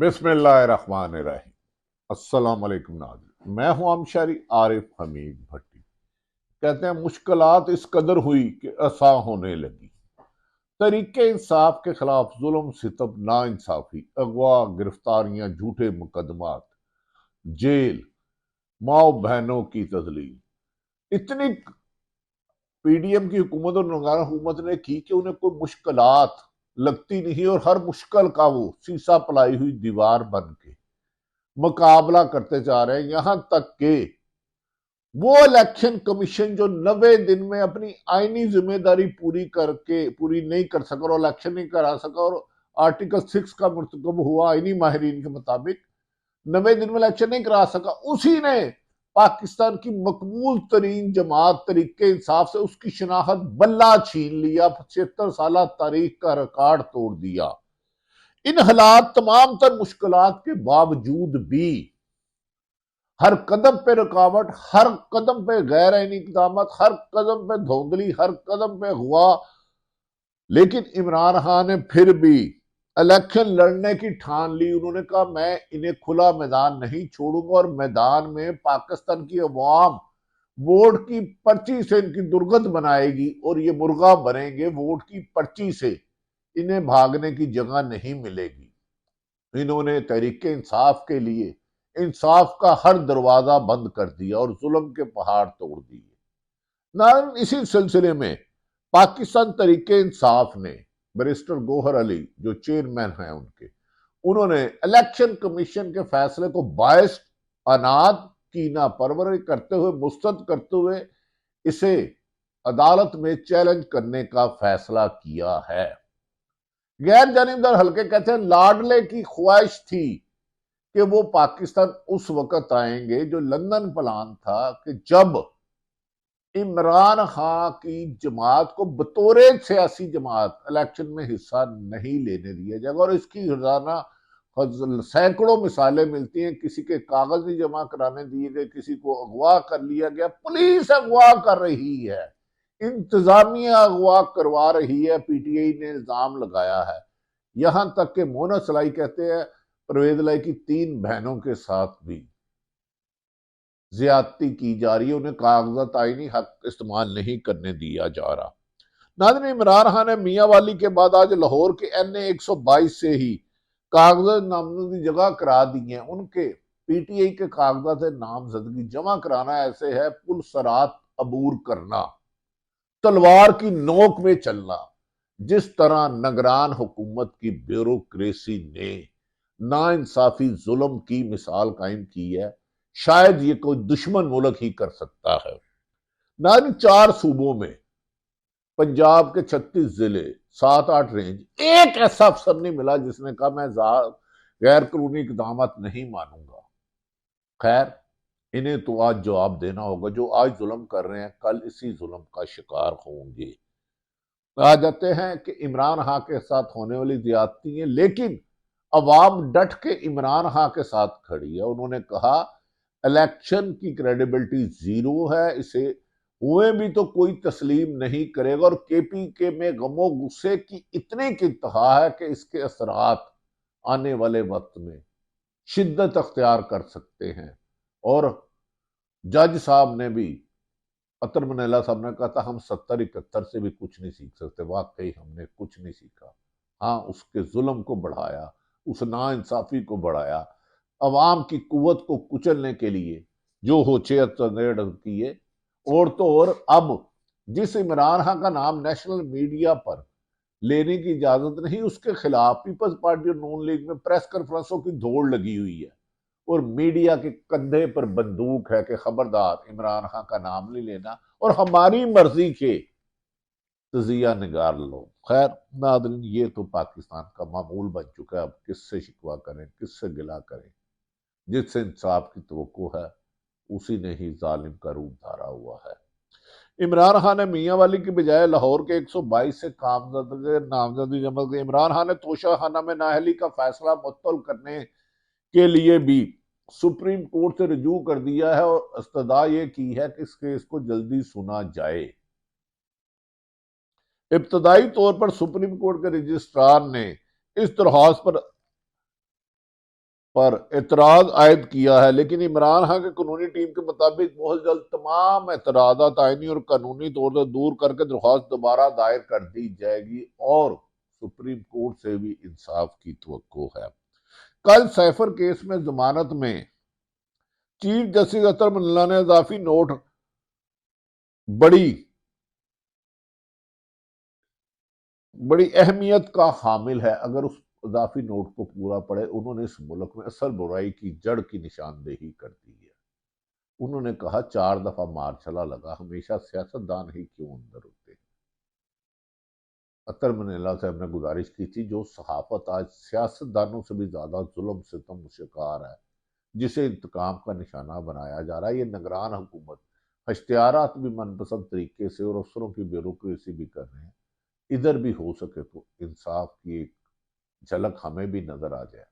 बिस्मिल्लाहिर्रहमानिर्रहीम। अस्सलाम वालेकुम नाज़रीन, मैं हूं अमशरी आरिफ हमीद भट्टी। कहते हैं मुश्किलात इस कदर हुई कि आसान होने लगी। तरीके इंसाफ के खिलाफ जुल्म, सितम, नाइंसाफी, अगवा, गिरफ्तारियां, झूठे मुकदमात, जेल, माओ बहनों की तजलील, इतनी पीडीएम की हुकूमत और नगारा हुकूमत ने की कि उन्हें कोई मुश्किलात लगती नहीं और हर मुश्किल का वो सीसा पलाई हुई दीवार बन के मुकाबला करते जा रहे हैं। यहां तक कि वो इलेक्शन कमीशन जो 90 दिन में अपनी आईनी जिम्मेदारी पूरी नहीं कर सका और इलेक्शन नहीं करा सका और आर्टिकल 6 का मुर्तकब हुआ आईनी माहिरीन के मुताबिक 90 दिन में इलेक्शन नहीं करा सका, उसी ने पाकिस्तान की मकबूल तरीन जमात तरीके इंसाफ से उसकी शनाख्त बल्ला छीन लिया, 76 साल तारीख का रिकॉर्ड तोड़ दिया। इन हालात तमाम तर मुश्किलात के बावजूद भी हर कदम पे रुकावट, हर कदम पे गैर आईनी इकदाम, हर कदम पे धोंधली, हर कदम पे हुआ, लेकिन इमरान खान ने फिर भी इलेक्शन लड़ने की ठान ली। उन्होंने कहा मैं इन्हें खुला मैदान नहीं छोड़ूंगा और मैदान में पाकिस्तान की अवाम वोट की पर्ची से इनकी दुर्गत बनाएगी और ये मुर्गा बनेंगे। वोट की पर्ची से इन्हें भागने की जगह नहीं मिलेगी। इन्होंने तहरीक इंसाफ के लिए इंसाफ का हर दरवाजा बंद कर दिया और जुल्म के पहाड़ तोड़ दिए। नारन इसी सिलसिले में पाकिस्तान तहरीक इंसाफ ने बैरिस्टर गौहर अली जो चेयरमैन हैं उन्होंने इलेक्शन कमीशन के फैसले को बायस, अनाद, कीना परवरी करते हुए, मुस्तद करते हुए इसे अदालत में चैलेंज करने का फैसला किया है। गैर जानिबदार हल्के कहते हैं लाडले की ख्वाहिश थी कि वो पाकिस्तान उस वक्त आएंगे जो लंदन प्लान था कि जब इमरान खान की जमात को बतौर सियासी जमात इलेक्शन में हिस्सा नहीं लेने दिया जाएगा। और इसकी रोजाना सैकड़ों मिसालें मिलती हैं। किसी के कागज नहीं जमा कराने दिए गए, किसी को अगवा कर लिया गया, पुलिस अगवा कर रही है, इंतजामिया अगवा करवा रही है, पीटीआई ने इल्जाम लगाया है। यहां तक के मोना सलाई कहते हैं परवेज लाई की 3 बहनों के साथ भी ज्यादती की जा रही है, उन्हें कागजात आईनी हक इस्तेमाल नहीं करने दिया जा रहा। नाज़रीन, इमरान खान ने मियाँ वाली के बाद आज लाहौर के NA 122 से ही कागजात नामजदगी जगह करा दी है। उनके पीटीआई के कागजात नामजदगी जमा कराना ऐसे है पुलसरात अबूर करना, तलवार की नोक में चलना। जिस तरह निगरान हुकूमत की ब्यूरोक्रेसी ने नाइंसाफी जुल्म की मिसाल कायम की है, शायद ये कोई दुश्मन मुल्क ही कर सकता है। ना 4 सूबों में, पंजाब के 36 जिले, 7-8 रेंज, एक ऐसा अफसर नहीं मिला जिसने कहा मैं गैर कानूनी इकदाम नहीं मानूंगा। खैर, इन्हें तो आज जवाब देना होगा। जो आज जुल्म कर रहे हैं कल इसी जुल्म का शिकार होंगे। कहा जाते हैं कि इमरान खान के साथ होने वाली ज्यादती है, लेकिन अवाम डट के इमरान खान के साथ खड़ी है। उन्होंने कहा इलेक्शन की क्रेडिबिलिटी जीरो है, इसे हुए भी तो कोई तस्लीम नहीं करेगा और केपीके में गमो गुस्से की इतनी की इंतहा है कि इसके असरात आने वाले वक्त में शिद्दत अख्तियार कर सकते हैं। और जज साहब ने भी, अतर मनेला साहब ने कहा था हम 70-71 से भी कुछ नहीं सीख सकते। वाकई हमने कुछ नहीं सीखा। हाँ, उसके जुल्म को बढ़ाया, उस नाइंसाफी को बढ़ाया, अवाम की कुव्वत को कुचलने के लिए जो हो किए। और तो और अब जिस इमरान खान का नाम नेशनल मीडिया पर लेने की इजाजत नहीं, उसके खिलाफ पीपल्स पार्टी और नून लीग में प्रेस कॉन्फ्रेंसों की दौड़ लगी हुई है और मीडिया के कंधे पर बंदूक है कि खबरदार इमरान खान का नाम नहीं लेना और हमारी मर्जी के तजिया निगार लो। खैर नादरीन, ये तो पाकिस्तान का मामूल बन चुका है। अब किससे शिकवा करें, किससे गिला करें? जिससे इंसाफ की तवक्को है उसी ने ही जालिम का रूप धारा हुआ है। इमरान खान ने मियाँ वाली की बजाय लाहौर के 122 से नामजदगी जमा की। इमरान खान ने तोशा खाना में नाअहली का फैसला मुअत्तल करने के लिए भी सुप्रीम कोर्ट से रजू कर दिया है और इस्तदा ये की है कि इस केस को जल्दी सुना जाए। इब्तदाई तौर पर सुप्रीम कोर्ट के रजिस्ट्रार ने इस दरख्वास्त पर पर एतराज आयद किया है, लेकिन इमरान खान के कानूनी टीम के मुताबिक बहुत जल्द तमाम एतराज़ात आईनी और कानूनी तौर से दूर करके दरख्वास्त दोबारा दायर कर दी जाएगी और सुप्रीम कोर्ट से भी इंसाफ की तवक्को है। कल सैफर केस में जमानत में चीफ जस्टिस अतर मल्ला ने इजाफी नोट बड़ी बड़ी अहमियत का हामिल है। अगर उस इजाफी नोट को पूरा पढ़े, उन्होंने इस मुल्क में असल बुराई की जड़ की निशानदेही कर दी है। उन्होंने कहा 4 दफा मार चला लगा, हमेशा सियासतदान ही क्यों अंदर होते हैं। अतर मनीला से हमने गुजारिश की थी, जो सहाफत आज सियासतदानों से भी ज्यादा जुल्म सितम शिकार है, जिसे इंतकाम का निशाना बनाया जा रहा है। ये निगरान हुकूमत इश्तिहारात भी मनपसंद तरीके से और अफसरों की ब्यूरोक्रेसी भी कर रहे हैं। इधर भी हो सके तो इंसाफ की एक झलक हमें भी नजर आ जाए।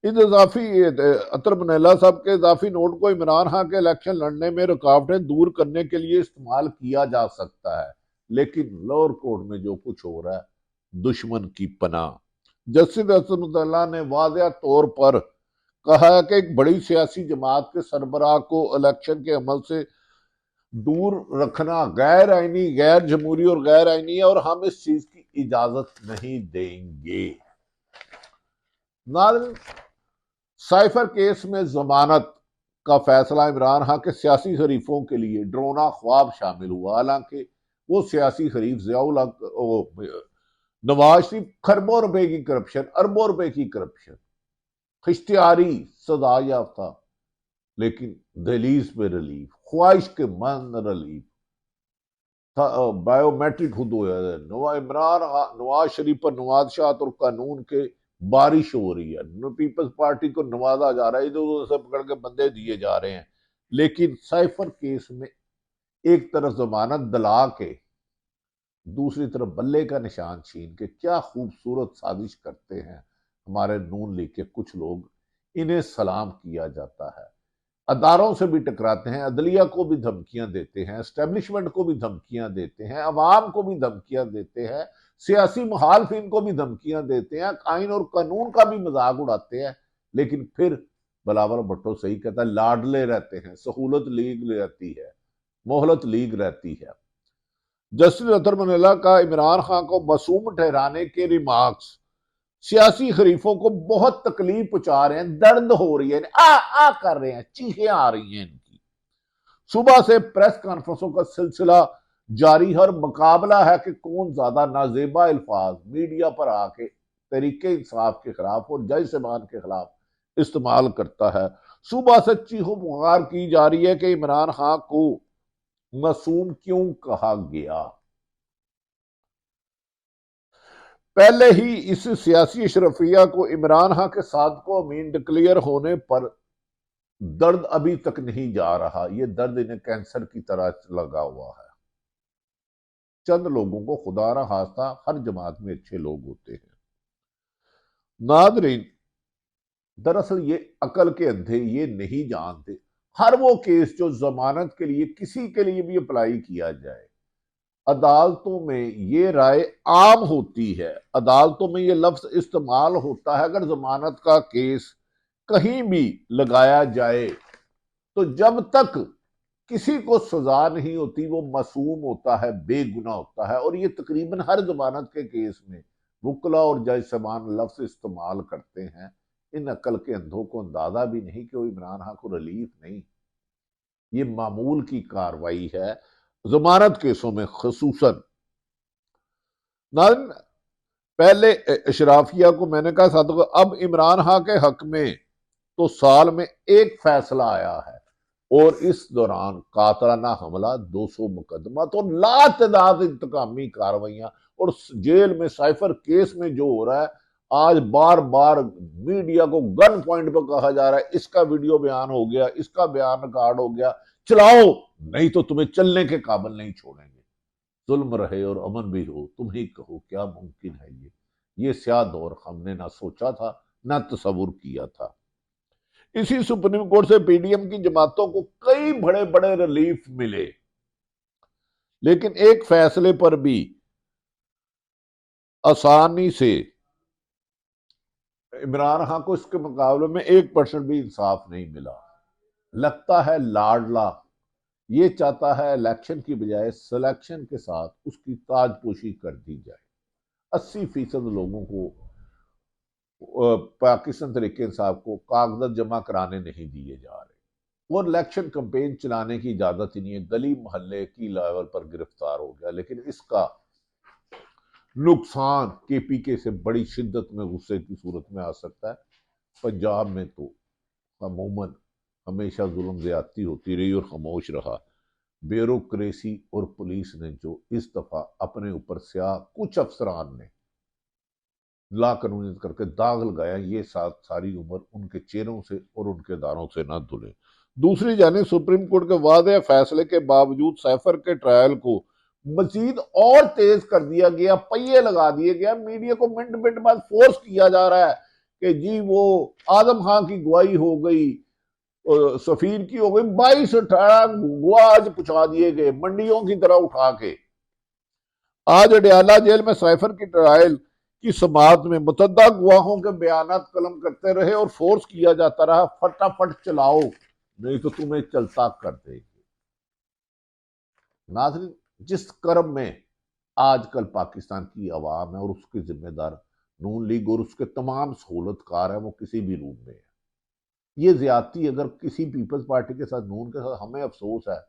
इन इजाफी अतर मनीला साहब के इजाफी नोट को इमरान खान के इलेक्शन लड़ने में रुकावटें दूर करने के लिए इस्तेमाल किया जा सकता है, लेकिन लोअर कोर्ट में जो कुछ हो रहा है दुश्मन की पनाह। जस्टिस असदुल्ला ने वाज़ेह तौर पर कहा है कि एक बड़ी सियासी जमात के सरबराह को इलेक्शन के अमल से दूर रखना गैर आईनी, गैर जमहूरी और गैर आईनी है और हम इस चीज की इजाजत नहीं देंगे। नाज़रीन, साइफर केस में जमानत का फैसला इमरान खान के सियासी हरीफों के लिए ड्रोना ख्वाब शामिल हुआ। हालांकि वो सियासी हरीफ जियाउल हक नवाज शरीफ खरबों रुपए की करप्शन, अरबों रुपए की करप्शन, इश्तिहारी सजा याफ्ता, लेकिन दहलीज पे रिलीफ, ख्वाहिश के मन रिलीफ, बायोमेट्रिक खुद हो इमरान नवाज शरीफ पर नवाजशात और कानून के बारिश हो रही है। पीपल्स पार्टी को नवाजा जा रहा है, इधर उधर से पकड़ के बंदे दिए जा रहे हैं। लेकिन साइफर केस में एक तरफ जमानत दिला के दूसरी तरफ बल्ले का निशान छीन के क्या खूबसूरत साजिश करते हैं हमारे नून लीग के कुछ लोग। इन्हें सलाम किया जाता है। अदारों से भी टकराते हैं, अदलिया को भी धमकियां देते हैं, एस्टेब्लिशमेंट को भी धमकियां देते हैं, अवाम को भी धमकियां देते हैं, सियासी मुखालफिन को भी धमकियां देते हैं, आइन और कानून का भी मजाक उड़ाते हैं। लेकिन फिर बिलावल भुट्टो सही कहता है, लाडले रहते हैं, सहूलत लीग रहती है, मोहलत लीग रहती है। जस्टिस अतर मनीला का इमरान खान को मासूम ठहराने के रिमार्क्स सियासी खरीफों को बहुत तकलीफ पहुंचा रहे हैं, दर्द हो रही है, आ कर रहे हैं, चीखें आ रही हैं इनकी। सुबह से प्रेस कॉन्फ्रेंसों का सिलसिला जारी, हर मुकाबला है कि कौन ज्यादा नाजेबा अल्फाज मीडिया पर आके तरीके इंसाफ के खिलाफ और जज साहबान के खिलाफ इस्तेमाल करता है। सुबह से चीखों पुकार की जा रही है कि इमरान खान को मासूम क्यों कहा गया। पहले ही इस सियासी अशरफिया को इमरान खान के साथ को अमीन डिक्लेयर होने पर दर्द अभी तक नहीं जा रहा। ये दर्द इन्हें कैंसर की तरह लगा हुआ है। चंद लोगों को खुदा ना खास्ता, हर जमात में अच्छे लोग होते हैं। नादरीन, दरअसल ये अकल के अंधे ये नहीं जानते, हर वो केस जो जमानत के लिए किसी के लिए भी अप्लाई किया जाए, अदालतों में ये राय आम होती है, अदालतों में ये लफ्ज इस्तेमाल होता है। अगर जमानत का केस कहीं भी लगाया जाए तो जब तक किसी को सजा नहीं होती वो मासूम होता है, बेगुनाह होता है। और ये तकरीबन हर जमानत के केस में वकला और जज समान लफ्ज इस्तेमाल करते हैं। इन अकल के अंधों को अंदाजा भी नहीं कि वो इमरान खान को रिलीफ नहीं, ये मामूल की कार्रवाई है जमानत केसों में खसूसन। पहले अशराफिया को मैंने कहा साथ, अब इमरान खान के हक में तो साल में एक फैसला आया है और इस दौरान कातलाना हमला, 200 मुकदमा, तो लातदाद इंतकामी कार्रवाइयां और जेल में साइफर केस में जो हो रहा है। आज बार बार मीडिया को गन पॉइंट पर कहा जा रहा है, इसका वीडियो बयान हो गया, इसका बयान रिकॉर्ड हो गया, चलाओ नहीं तो तुम्हें चलने के काबिल नहीं छोड़ेंगे। जुल्म रहे और अमन भी हो, तुम ही कहो क्या मुमकिन है ये स्याह दौर हमने ना सोचा था ना तस्वुर किया था। इसी सुप्रीम कोर्ट से पीडीएम की जमातों को कई बड़े बड़े रिलीफ मिले, लेकिन एक फैसले पर भी आसानी से इमरान खान को इसके मुकाबले में 1% भी इंसाफ नहीं मिला। लगता है लाडला ये चाहता है इलेक्शन की बजाय सिलेक्शन के साथ उसकी ताजपोशी कर दी जाए। 80% लोगों को पाकिस्तान तरीके इंसाफ को कागजात जमा कराने नहीं दिए जा रहे। वो इलेक्शन कंपेन चलाने की इजाजत ही नहीं है, गली मोहल्ले की लेवल पर गिरफ्तार हो गया। लेकिन इसका नुकसान केपीके से बड़ी शिद्दत में गुस्से की सूरत में आ सकता है। पंजाब में तो अमूमन हमेशा जुल्म ज्यादती होती रही और खामोश रहा। ब्यूरोक्रेसी और पुलिस ने जो इस दफा अपने ऊपर स्याह कुछ अफसरान ने लाकानूनीत करके दाग लगाया, ये सारी उम्र उनके चेहरों से और उनके दारों से ना धुले। दूसरी जानिब सुप्रीम कोर्ट के वादे फैसले के बावजूद सैफर के ट्रायल को मजीद और तेज कर दिया गया, पहिए लगा दिए गया। मीडिया को मिनट मिनट बाद फोर्स किया जा रहा है कि जी वो आजम खान की गवाही हो गई, सफीर की हो गई, 22-18 गवाह आज पहुंचा दिए गए मंडियों की तरह उठा के। आज अडयाला जेल में सैफर की ट्रायल की समात में मुतद्दा गवाहों के बयानात कलम करते रहे और फोर्स किया जाता रहा, फटाफट चलाओ नहीं तो तुम्हें चलता कर देंगे। नाज़रीन, जिस कर्म में आजकल पाकिस्तान की आवाम है और उसके जिम्मेदार नून लीग और उसके तमाम सहूलतकार है, वो किसी भी रूप में है। ये ज्यादती अगर किसी पीपल्स पार्टी के साथ, नून के साथ, हमें अफसोस है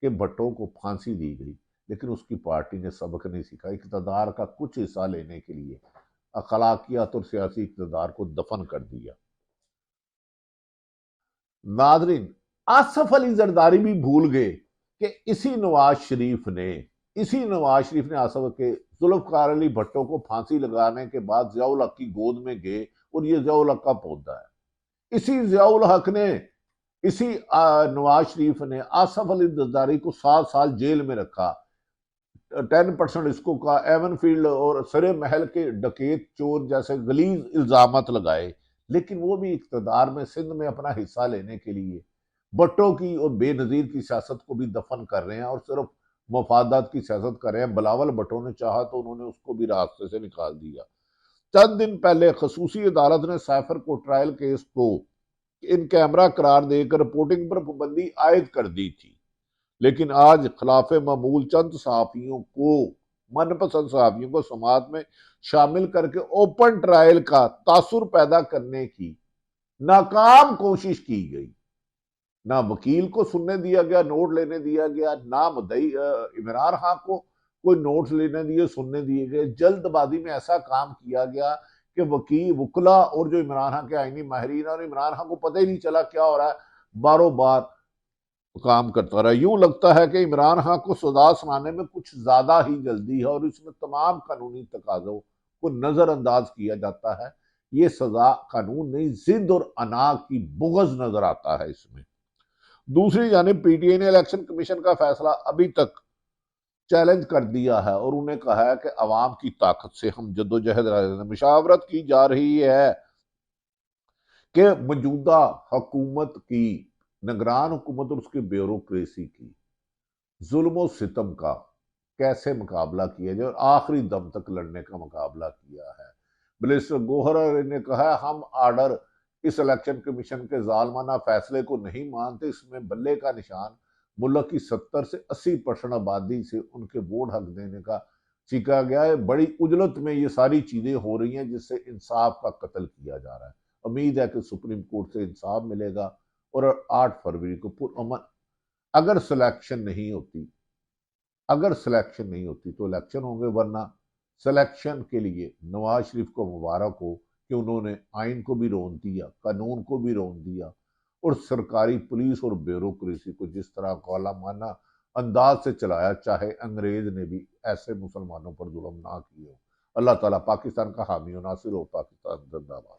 कि भट्टो को फांसी दी गई, लेकिन उसकी पार्टी ने सबक नहीं सीखा। इक़्तिदार का कुछ हिस्सा लेने के लिए अखलाकियात और सियासी इक़्तिदार को दफन कर दिया। नादरीन, आसफ अली जरदारी भी भूल गए कि इसी नवाज शरीफ ने आसफ के जुल्फकार अली भट्टो को फांसी लगाने के बाद जियाउल हक की गोद में गए और ये जियाउल हक का पौधा है। इसी जियाउल हक ने, इसी नवाज शरीफ ने आसफ अली जरदारी को 7 साल जेल में रखा। 10% इसको कहा, एवन फील्ड और सरे महल के डकैत चोर जैसे गलीज इल्जामत लगाए। लेकिन वो भी इक़्तिदार में सिंध में अपना हिस्सा लेने के लिए भट्टो की और बेनजीर की सियासत को भी दफन कर रहे हैं और सिर्फ मफादात की सियासत कर रहे हैं। बिलावल भट्टो ने चाहा तो उन्होंने उसको भी रास्ते से निकाल दिया। चंद दिन पहले खसूसी अदालत ने सैफर को ट्रायल केस को इन कैमरा करार देकर रिपोर्टिंग पर पाबंदी आयद कर दी थी। लेकिन आज खिलाफ मामूल चंद सहाफियों को, मनपसंद सहाफियों को समाज में शामिल करके ओपन ट्रायल का तासुर पैदा करने की नाकाम कोशिश की गई। ना वकील को सुनने दिया गया, नोट लेने दिया गया, ना मुद्दई इमरान खान को कोई नोट लेने दिए, सुनने दिए गए। जल्दबाजी में ऐसा काम किया गया कि वकील, वकला और जो इमरान खान के आईनी माहिरीन, और इमरान खान को पता ही नहीं चला क्या हो रहा है, बारों बार काम करता रहा। यूं लगता है कि इमरान खान को सजा सुनाने में कुछ ज्यादा ही जल्दी है और इसमें तमाम कानूनी तकाजों को नजरअंदाज किया जाता है। ये सजा कानून नहीं, जिद और अना की बुग़्ज़ नजर आता है इसमें। दूसरी जानिब पीटीआई ने इलेक्शन कमीशन का फैसला अभी तक चैलेंज कर दिया है और उन्हें कहा है कि अवाम की ताकत से हम जद्दोजहद मुशावरत की जा रही है कि मौजूदा हुकूमत की, निगरान हुकूमत और उसकी ब्यूरोक्रेसी की जुल्म सितम का कैसे मुकाबला किया जाए और आखिरी दम तक लड़ने का मुकाबला किया है। मिनिस्टर गोहर ने कहा हम आर्डर इस इलेक्शन कमीशन के जालमाना फैसले को नहीं मानते। इसमें बल्ले का निशान मुल्क की 70 से 80% आबादी से उनके वोट हक देने का सीखा गया है। बड़ी उजलत में ये सारी चीजें हो रही हैं जिससे इंसाफ का कत्ल किया जा रहा है। उम्मीद है कि सुप्रीम कोर्ट से इंसाफ मिलेगा और 8 फरवरी को पुरअमन, अगर सिलेक्शन नहीं होती तो इलेक्शन होंगे, वरना सिलेक्शन के लिए नवाज शरीफ को मुबारक हो कि उन्होंने आइन को भी रोन दिया, कानून को भी रोन दिया और सरकारी पुलिस और ब्यूरोक्रेसी को जिस तरह गौलामाना अंदाज से चलाया, चाहे अंग्रेज ने भी ऐसे मुसलमानों पर जुल्म ना किए हो। अल्लाह ताला पाकिस्तान का हामी और नासिर हो। पाकिस्तान जिंदाबाद।